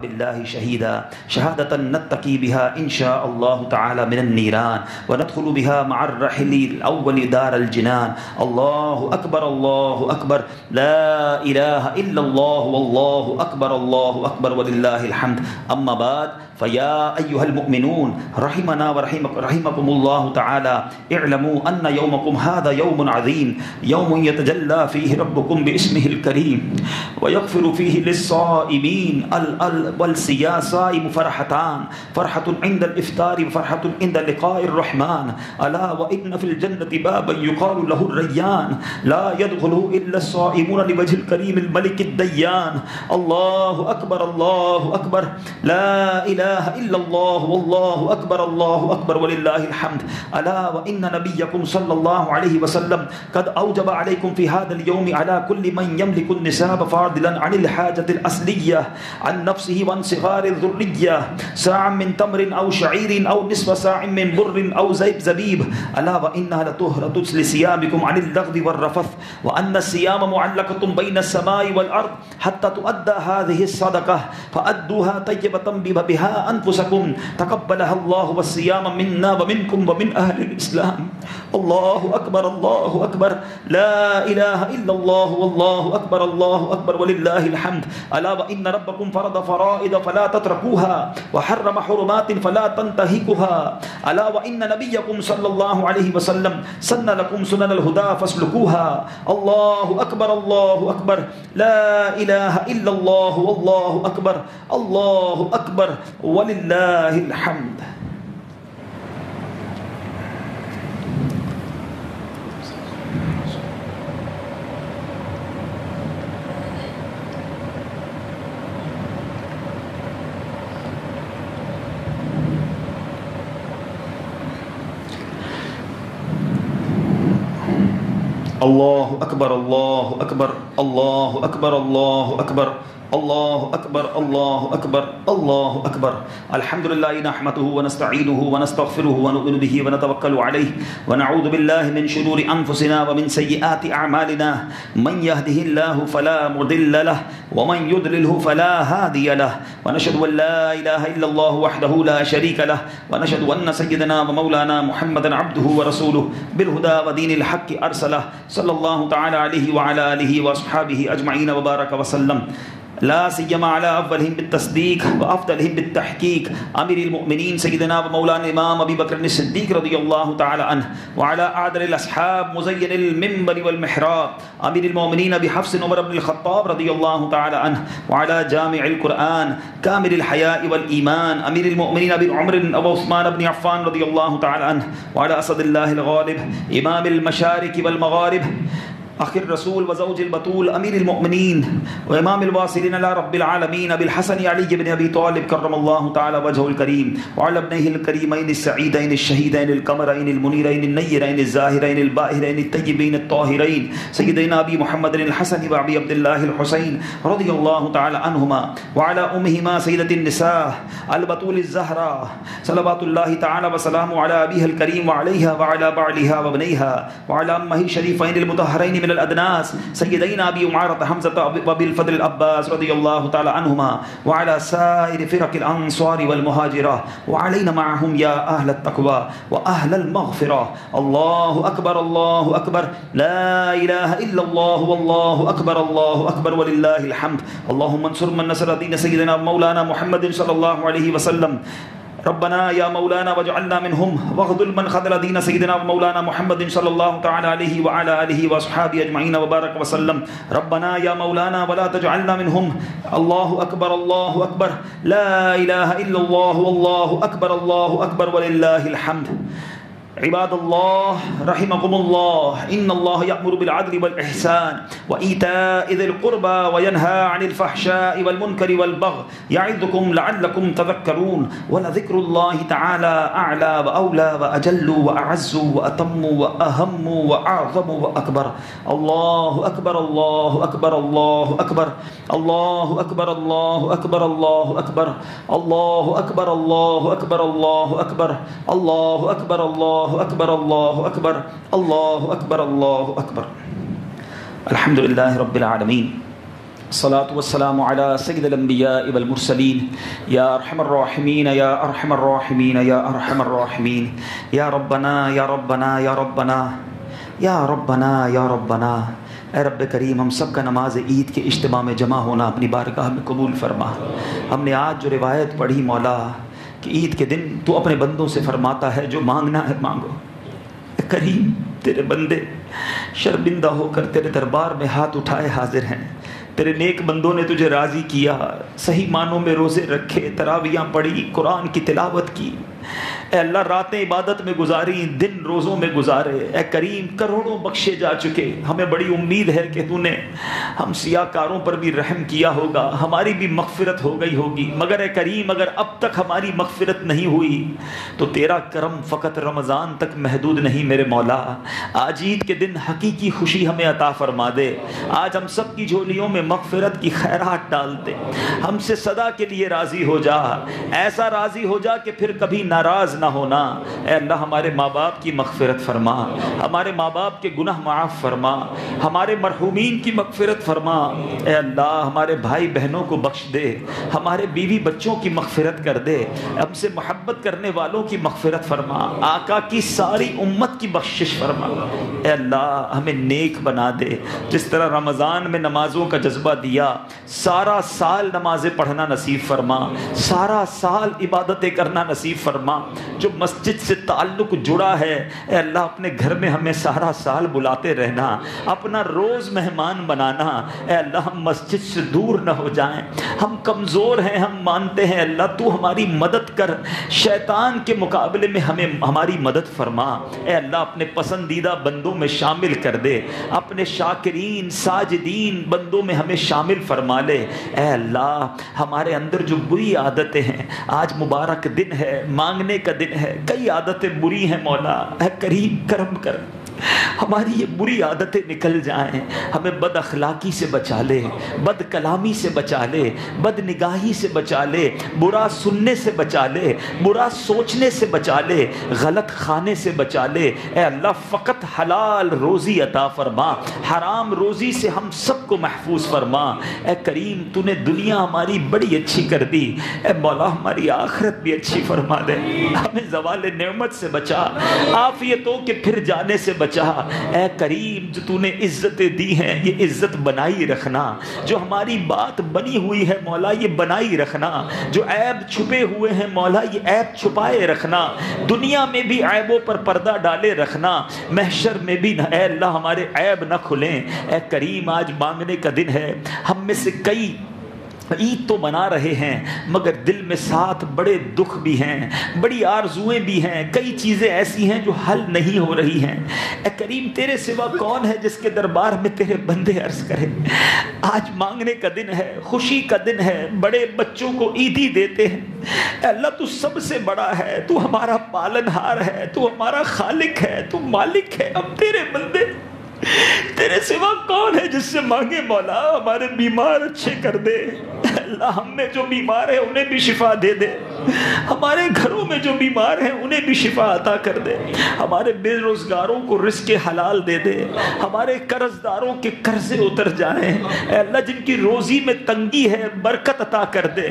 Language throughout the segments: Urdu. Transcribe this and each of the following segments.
بالله شهيدا شهادة نتقي بها إن شاء الله تعالى من النيران وندخل بها مع الرحل الأول دار الجنان. الله أكبر الله أكبر لا إله إلا الله والله أكبر الله أكبر ولله الحمد. أما بعد فيا أيها المؤمنون رحمنا ورحمكم الله تعالى اعلموا أن يومكم هذا يوم عظيم، يوم يتجلى فيه ربكم باسمه الكريم ويغفر فيه للصائمين والصائم فرحتان، فرحة عند الإفطار وفرحة عند لقاء الرحمن. ألا وإن في الجنة بابا يقال له الريان لا يدخله إلا الصائمون لوجه الكريم الملك الديان. الله أكبر الله أكبر لا إله إلا الله والله أكبر الله أكبر ولله الحمد. ألا وإن نبيكم صلى الله عليه وسلم قد أوجب عليكم في هذا اليوم على كل من يملك النساب فاضلا عن الحاجة الأصلية عن نفسه وانصغار الذرية ساعة من تمر أو شعير أو نصف ساع من بر أو زبيب. ألا وإنها لطهرة لصيامكم عن اللغو والرفث، وأن الصيام معلقة بين السماء والأرض حتى تؤدى هذه الصدقة فأدوها طيبة بها أنفسكم تقبلها الله والصيام منا ومنكم ومن أهل الإسلام. الله أكبر الله أكبر لا إله إلا الله والله أكبر الله أكبر ولله الحمد. ألا وإن ربكم فرض فرائض فلا تتركوها وحرم حرمات فلا تنتهكوها. ألا وإن نبيكم صلى الله عليه وسلم سن لكم سنن الهدى فاسلكوها. الله أكبر الله أكبر لا إله إلا الله والله أكبر الله أكبر ولله الحمد. الله أكبر الله أكبر الله أكبر الله أكبر الله أكبر الله أكبر الله أكبر. الحمد لله نحمده ونستعينه ونستغفره ونؤمن به ونتوكل عليه ونعوذ بالله من شرور أنفسنا ومن سيئات أعمالنا. من يهده الله فلا مضل له ومن يضلله فلا هادي له، ونشهد أن لا إله إلا الله وحده لا شريك له، ونشهد أن سيدنا ومولانا محمدا عبده ورسوله بالهدى ودين الحق أرسله صلى الله تعالى عليه وعلى آله وأصحابه أجمعين وبارك وسلم. لا سيما على أولهم بالتصديق وأفضلهم بالتحقيق أمير المؤمنين سيدنا ومولانا الإمام أبي بكر الصديق رضي الله تعالى عنه، وعلى أعدل الأصحاب مزين المنبر والمحراب أمير المؤمنين أبي حفص عمر بن الخطاب رضي الله تعالى عنه، وعلى جامع القرآن كامل الحياء والإيمان أمير المؤمنين أبي عمر أبو عثمان بن عفان رضي الله تعالى عنه، وعلى أسد الله الغالب إمام المشارق والمغارب أخي الرسول وزوج البطول أمير المؤمنين وإمام الواصلين إلى رب العالمين أبي الحسن علي بن أبي طالب كرم الله تعالى وجهه الكريم، وعلى ابنيه الكريمين السعيدين الشهيدين القمرين المنيرين النيرين الزاهرين الباهرين الطيبين الطاهرين سيدنا أبي محمد الحسن وأبي عبد الله الحسين رضي الله تعالى عنهما، وعلى أمهما سيدة النساء البطول الزهراء صلوات الله تعالى وسلامه على أبيها الكريم وعليها وعلى بعلها وابنيها، وعلى أمه الشريفين المطهرين من الأدناس سيدنا أبي عمارة حمزة وأبي الفضل العباس رضي الله تعالى عنهما، وعلى سائر فرق الأنصار والمهاجرة وعلينا معهم يا أهل التقوى وأهل المغفرة. الله أكبر الله أكبر لا إله إلا الله والله أكبر الله أكبر ولله الحمد. اللهم انصر من نصر دين سيدنا مولانا محمد صلى الله عليه وسلم. ربنا يا مولانا واجعلنا منهم واخذل من خذل دين سيدنا ومولانا محمد صلى الله تعالى عليه وعلى آله وأصحابه أجمعين وبارك وسلم. ربنا يا مولانا ولا تجعلنا منهم. الله أكبر الله أكبر لا إله إلا الله والله أكبر الله أكبر ولله الحمد. عباد الله رحمكم الله، إن الله يأمر بالعدل والإحسان وإيتاء ذي القربى وينهى عن الفحشاء والمنكر والبغي يعظكم لعلكم تذكرون. ولذكر الله تعالى أعلى وأولى وأجل وأعز وأتم وأهم وأعظم وأكبر. الله أكبر الله أكبر الله أكبر الله أكبر الله أكبر الله أكبر الله أكبر الله أكبر الله أكبر الله أكبر الله أكبر الله أكبر الله أكبر الله أكبر. الحمد لله رب العالمين الصلاة والسلام على سيد الأنبياء والمرسلين يا أرحم الراحمين يا أرحم الراحمين يا أرحم الراحمين يا ربنا يا ربنا يا ربنا یا ربنا یا ربنا، اے رب کریم ہم سب کا نماز عید کے اجتماع میں جمع ہونا اپنی بارگاہ میں قبول فرما۔ ہم نے آج جو روایت پڑھی مولا کہ عید کے دن تو اپنے بندوں سے فرماتا ہے جو مانگنا ہے مانگو، اے کریم تیرے بندے شرمندہ ہو کر تیرے دربار میں ہاتھ اٹھائے حاضر ہیں، تیرے نیک بندوں نے تجھے راضی کیا، صحیح معنوں میں روزے رکھے، تراویحاں پڑھی، قرآن کی تلاوت کی، اے اللہ راتیں عبادت میں گزاری، دن روزوں میں گزارے، اے کریم کروڑوں بخشے جا چکے، ہمیں بڑی امید ہے کہ تو نے ہم سیاہ کاروں پر بھی رحم کیا ہوگا، ہماری بھی مغفرت ہو گئی ہوگی، مگر اے کریم اگر اب تک ہماری مغفرت نہیں ہوئی تو تیرا کرم فقط رمضان تک محدود نہیں میرے مولا، آج عید کے دن حقیقی خوشی ہمیں عطا فرما دے، آج ہم سب کی جھولیوں میں مغفرت کی خیرات ڈال دے، ہم سے صدا کے لیے راضی ہو جا، ایسا راضی ہو جا کہ پھر کبھی ناراض نہ ہونا، اے اللہ ہمارے ماں باپ کی مغفرت فرما، ہمارے ماں باپ کے گناہ معاف فرما، ہمارے مرحومین کی مغفرت فرما، اے اللہ ہمارے بھائی بہنوں کو بخش دے، ہمارے بیوی بچوں کی مغفرت کر دے، ہم سے محبت کرنے والوں کی مغفرت فرما، آقا کی ساری امت کی بخشش فرما، اے اللہ ہمیں نیک بنا دے، جس طرح رمضان میں نمازوں کا جذبہ دیا، سارا سال نمازیں پڑھنا نصیب فرما، سارا سال عبادتیں کرنا نصیب فرما، جو مسجد سے تعلق جڑا ہے اے اللہ اپنے گھر میں ہمیں سارا سال بلاتے رہنا، اپنا روز مہمان بنانا، اے اللہ ہم مسجد سے دور نہ ہو جائیں، ہم کمزور ہیں، ہم مانتے ہیں اللہ تو ہماری مدد کر، شیطان کے مقابلے میں ہمیں ہماری مدد فرما، اے اللہ اپنے پسندیدہ بندوں میں شامل کر دے، اپنے شاکرین ساجدین بندوں میں ہمیں شامل فرما لے، اے اللہ ہمارے اندر جو بری عادتیں ہیں، آج مبارک دن ہے، مانگنے کا دن ہے، کئی عادتیں بری ہیں مولا، اے کریم کرم کر ہماری یہ بری عادتیں نکل جائیں، ہمیں بد اخلاقی سے بچا لے، بد کلامی سے بچا لے، بد نگاہی سے بچا لے، برا سننے سے بچا لے، برا سوچنے سے بچا لے، غلط کھانے سے بچا لے، اے اللہ فقط حلال روزی عطا فرما، حرام روزی سے ہم سب کو محفوظ فرما، اے کریم تو نے دنیا ہماری بڑی اچھی کر دی، اے مولا ہماری آخرت بھی اچھی فرما دے، ہمیں زوال نعمت سے بچا، عافیتوں کے پھر جانے سے بچا، اے کریم جو تو نے عزتیں دی ہیں یہ عزت بنائی رکھنا، جو ہماری بات بنی ہوئی ہے مولا یہ بنائی رکھنا، جو عیب چھپے ہوئے ہیں مولا یہ عیب چھپائے رکھنا، دنیا میں بھی عیبوں پر پردہ ڈالے رکھنا، محشر میں بھی اے اللہ ہمارے عیب نہ کھلیں، اے کریم آج مانگنے کا دن ہے، ہم میں سے کئی عید تو منا رہے ہیں مگر دل میں ساتھ بڑے دکھ بھی ہیں، بڑی آرزویں بھی ہیں، کئی چیزیں ایسی ہیں جو حل نہیں ہو رہی ہیں، اے کریم تیرے سوا کون ہے جس کے دربار میں تیرے بندے عرض کریں، آج مانگنے کا دن ہے، خوشی کا دن ہے، بڑے بچوں کو عیدی دیتے ہیں، اے اللہ تو سب سے بڑا ہے، تو ہمارا پالن ہار ہے، تو ہمارا خالق ہے، تو مالک ہے، اب تیرے بندے تیرے سوا کون ہے جس سے مانگے مولا، ہمارے بیمار اچھے کر دے، اللہ ہم میں جو بیمار ہیں انہیں بھی شفا دے دے، ہمارے گھروں میں جو بیمار ہیں انہیں بھی شفا عطا کر دے، ہمارے بے روزگاروں کو رزق حلال دے دے، ہمارے قرض داروں کے قرضے اتر جائیں، اے اللہ جن کی روزی میں تنگی ہے برکت عطا کر دے،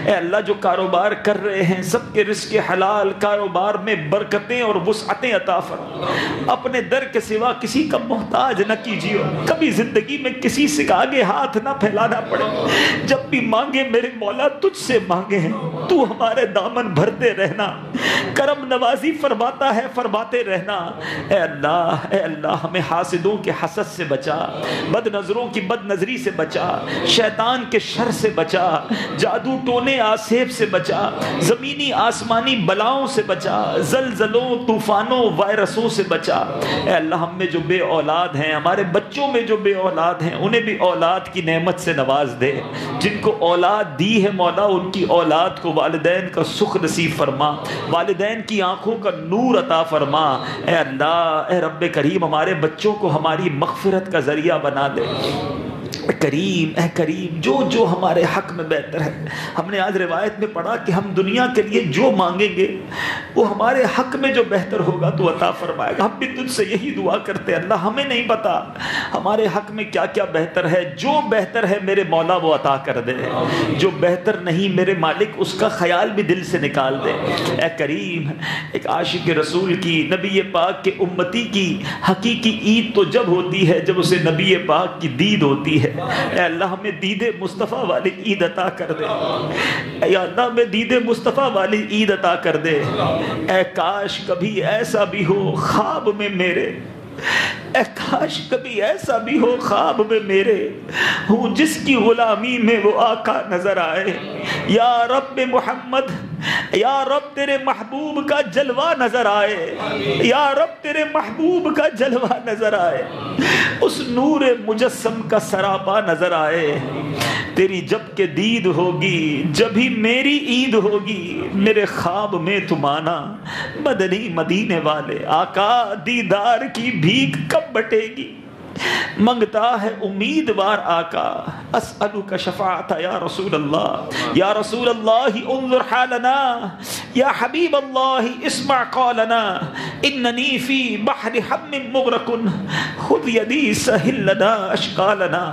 اے اللہ جو کاروبار کر رہے ہیں سب کے رزق حلال کاروبار میں برکتیں اور وسعتیں عطا فرما، اپنے در کے سوا کسی کا محتاج نہ کیجیے، کبھی زندگی میں کسی سے آگے ہاتھ نہ پھیلانا پڑے، جب بھی مانگے میرے مولا تجھ سے مانگے ہیں، تو ہمارے دامن بھرتے رہنا، کرم نوازی فرماتا ہے فرماتے رہنا، اے اللہ ہمیں حاسدوں کے حسد سے بچا، بد نظروں کی بد نظری سے بچا، شیطان کے شر سے بچا، جادو ٹونے آسیب سے بچا، زمینی آسمانی بلاؤں سے بچا، زلزلوں طوفانوں وائرسوں سے بچا، اے اللہ ہم میں جو بے اولاد ہیں ہمارے بچوں میں جو بے اولاد ہیں انہیں بھی اولاد کی نعمت سے نواز دے، جن کو اولاد دی ہے مولا ان کی اولاد کو والدین کا سکھ نصیب فرما، والدین کی آنکھوں کا نور عطا فرما، اے اللہ اے رب کریم ہمارے بچوں کو ہماری مغفرت کا ذریعہ بنا دے، اے کریم جو ہمارے حق میں بہتر ہے، ہم نے آج روایت میں پڑھا کہ ہم دنیا کے لیے جو مانگیں گے وہ ہمارے حق میں جو بہتر ہوگا تو عطا فرمائے گا. ہم بھی تجھ سے یہی دعا کرتے ہیں اللہ ہمیں نہیں پتا ہمارے حق میں کیا کیا بہتر ہے, جو بہتر ہے میرے مولا وہ عطا کر دے, جو بہتر نہیں میرے مالک اس کا خیال بھی دل سے نکال دے. اے کریم, ایک عاشق رسول کی, نبی پاک کے امتی کی حقیقی عید تو جب ہوتی ہے جب اسے نبی پاک کی دید ہوتی ہے. اے اللہ ہمیں دید مصطفیٰ والی عید عطا کر دے. اے اللہ ہمیں دید مصطفیٰ والی عید عطا کر دے. اے کاش کبھی ایسا بھی ہو خواب میں میرے, اے کاش کبھی ایسا بھی ہو خواب میں میرے ہوں جس کی غلامی میں وہ آقا نظر آئے. یا رب محمد, یا رب تیرے محبوب کا جلوہ نظر آئے, یا رب تیرے محبوب کا جلوہ نظر آئے, اس نور مجسم کا سراپا نظر آئے. تیری جب کہ دید ہوگی جب ہی میری عید ہوگی, میرے خواب میں تم آنا مدنی مدینے والے. آقا دیدار کی بھیک کب بٹے گی, منگتا ہے امیدوار آقا. اسألک شفاعت یا رسول اللہ, یا رسول اللہ انظر حالنا, یا حبیب اللہ اسمع قولنا, اننی فی بحر حم مغرق خذ یدی سہل لنا اشکالنا.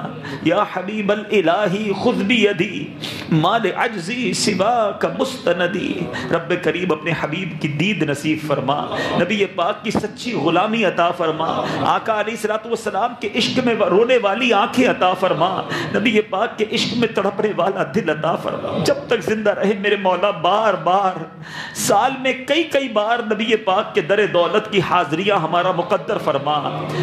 یا حبیب الالہ خذ بیدی ما لعجزی سواک مستندی. رب کریم اپنے حبیب کی دید نصیب فرما, نبی پاک کی سچی غلامی عطا فرما, آقا علیہ الصلوۃ والسلام کے عشق میں رونے والی آنکھیں عطا فرما, نبی پاک کے عشق میں تڑپنے والا دل عطا فرما. جب تک زندہ رہے میرے مولا بار بار سال میں کئی بار نبی پاک کے در دولت کی حاضریاں ہمارا مقدر فرما.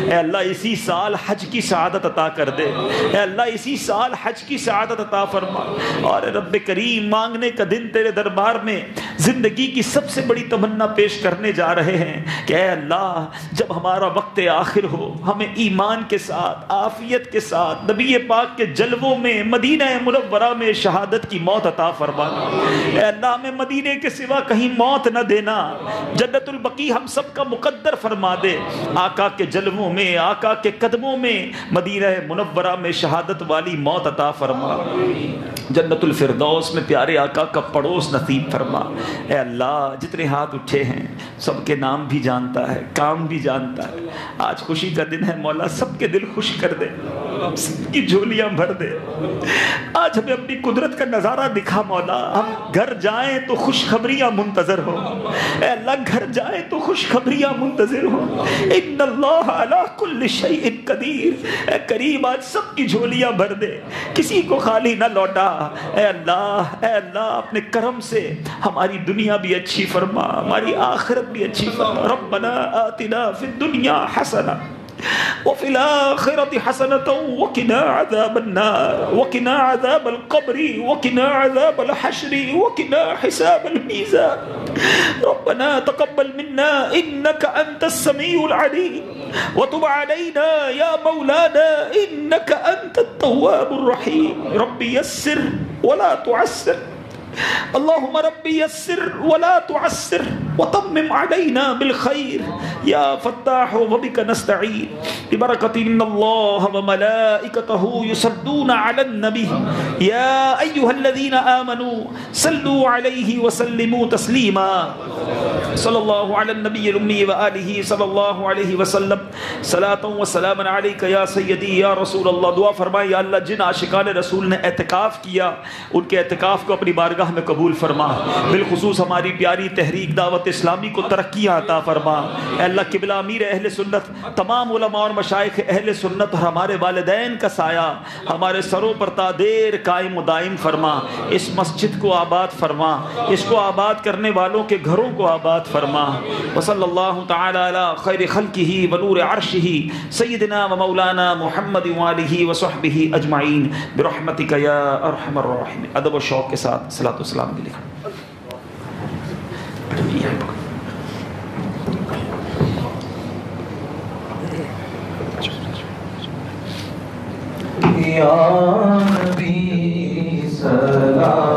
اے اللہ اسی سال حج کی سعادت عطا کر دے, اے اللہ اسی سال حج کی سعادت عطا فرما. اور رب کریم مانگنے کا دن تیرے دربار میں زندگی کی سب سے بڑی تمنا پیش کرنے جا رہے ہیں کہ اے اللہ جب ہمارا وقت آخر ہو ہمیں ایمان کے ساتھ عافیت کے ساتھ نبی پاک کے جلووں میں مدینہ منورہ میں شہادت کی موت عطا فرمانا. اے اللہ ہمیں مدینے کے سوا کہیں موت نہ دینا, جنت البقیع ہم سب کا مقدر فرما دے. آقا کے جلووں میں, آقا کے قدموں میں مدینہ منورہ میں شہادت والی موت عطا فرما. جنت الفردوس میں پیارے آقا کا پڑوس نصیب فرما. اے اللہ جتنے ہاتھ اٹھے ہیں سب کے نام بھی جانتا ہے, کام بھی جانتا ہے. آج خوشی کا دن ہے مولا, سب کے دل خوش کر دے, سب کی جھولیاں بھر دے. آج ہمیں اپنی قدرت کا نظارہ دکھا مولا, ہم گھر جائیں تو خوشخبریاں منتظر ہو. اے اللہ گھر جائیں تو خوشخبریاں منتظر ہو. ان اللہ علی کل شیء قدیر. اے کریم آج سب کی جھولیاں بھر دے, کسی کو خالی نہ لوٹا. اے اللہ اپنے کرم سے ہماری دنیا بھی اچھی فرما, ہماری آخرت بھی اچھی فرما. ربنا آتنا فی الدنیا حسنہ وفي الآخرة حسنة وقنا عذاب النار وقنا عذاب القبر وقنا عذاب الحشر وقنا حساب الميزان. ربنا تقبل منا إنك أنت السميع العليم وتب علينا يا مولانا إنك أنت التواب الرحيم. ربي يسر ولا تعسر, اللهم ربي يسر ولا تعسر وتمم علينا بالخير يا فتاح وبك نستعين ببركة إن الله وملائكته يصلون على النبي يا أيها الذين آمنوا صلوا عليه وسلموا تسليما. صلى الله على النبي الأمي وآله صلى الله عليه وسلم صلاة وسلاما عليك يا سيدي يا رسول الله. دعا فرمائے یا اللہ جن عاشقان رسول نے اعتکاف کیا ان کے اعتکاف کو اپنی بارگاہ میں قبول فرما. بالخصوص ہماری پیاری تحریک دعوت اسلامی کو ترقیاں عطا فرما. اے اللہ قبلہ امیر اہل سنت, تمام علماء اور مشائخ اہل سنت اور ہمارے والدین کا سایہ ہمارے سروں پر تا دیر قائم و دائم فرما. اس مسجد کو آباد فرما, اس کو آباد کرنے والوں کے گھروں کو آباد فرما. وصلی اللہ تعالی علی خیر خلقہ ونور عرشہ سیدنا و مولانا محمد وآلہ وصحبہ اجمعین برحمتک یا ارحم الراحمین. ادب و شوق کے ساتھ صلاۃ والسلام کے لیے. یا نبی سلام